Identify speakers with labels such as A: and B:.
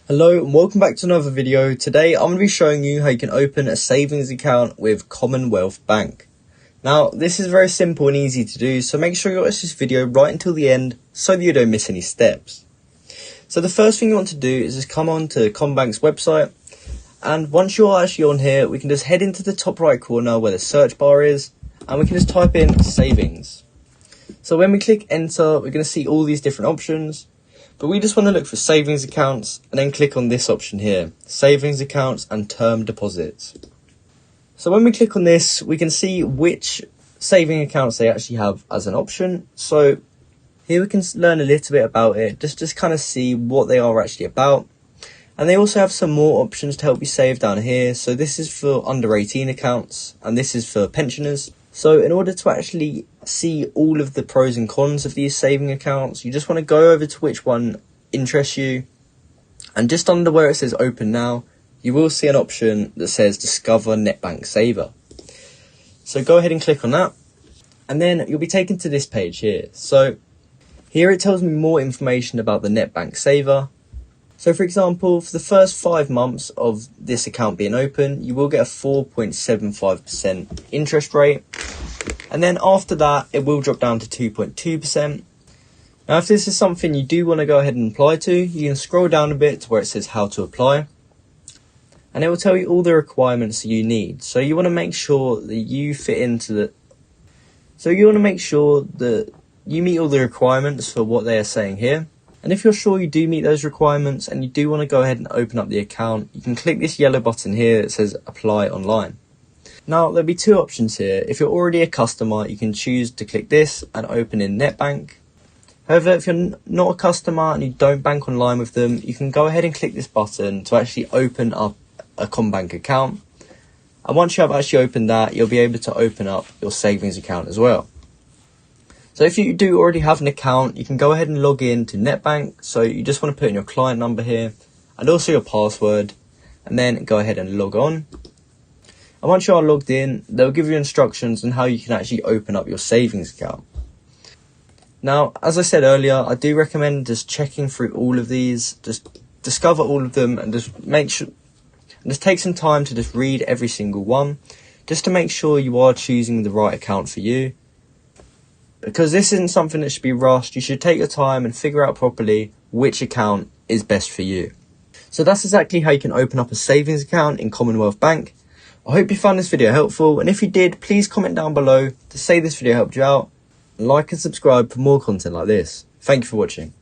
A: Hello and welcome back to another video. Today I'm going to be showing you how you can open a savings account with Commonwealth Bank. Now this is very simple and easy to do, so make sure you watch this video right until the end so that you don't miss any steps. So the first thing you want to do is just come on to Combank's website, and once you're actually on here we can just head into the top right corner where the search bar is and we can just type in savings. So when we click enter we're going to see all these different options. But we just want to look for savings accounts and then click on this option here, savings accounts and term deposits. So when we click on this, we can see which saving accounts they actually have as an option. So here we can learn a little bit about it, just kind of see what they are actually about. And they also have some more options to help you save down here. So this is for under 18 accounts and this is for pensioners. So in order to actually see all of the pros and cons of these saving accounts, you just want to go over to which one interests you. And just under where it says open now, you will see an option that says discover NetBank Saver. So go ahead and click on that. And then you'll be taken to this page here. So here it tells me more information about the NetBank Saver. So for example, for the first 5 months of this account being open, you will get a 4.75% interest rate. And then after that, it will drop down to 2.2%. Now, if this is something you do want to go ahead and apply to, you can scroll down a bit to where it says how to apply. And it will tell you all the requirements that you need. So you want to make sure that you fit into the... So you want to make sure that you meet all the requirements for what they are saying here. And if you're sure you do meet those requirements and you do want to go ahead and open up the account, you can click this yellow button here that says apply online. Now there'll be 2 options here. If you're already a customer, you can choose to click this and open in NetBank. However, if you're not a customer and you don't bank online with them, you can go ahead and click this button to actually open up a Combank account. And once you have actually opened that, you'll be able to open up your savings account as well. So if you do already have an account, you can go ahead and log in to NetBank. So you just want to put in your client number here and also your password, and then go ahead and log on. And once you are logged in, they'll give you instructions on how you can actually open up your savings account. Now, as I said earlier, I do recommend just checking through all of these, just discover all of them and just make sure, and just take some time to just read every single one, just to make sure you are choosing the right account for you. Because this isn't something that should be rushed. You should take your time and figure out properly which account is best for you. So that's exactly how you can open up a savings account in Commonwealth Bank. I hope you found this video helpful, and if you did, please comment down below to say this video helped you out, and like and subscribe for more content like this. Thank you for watching.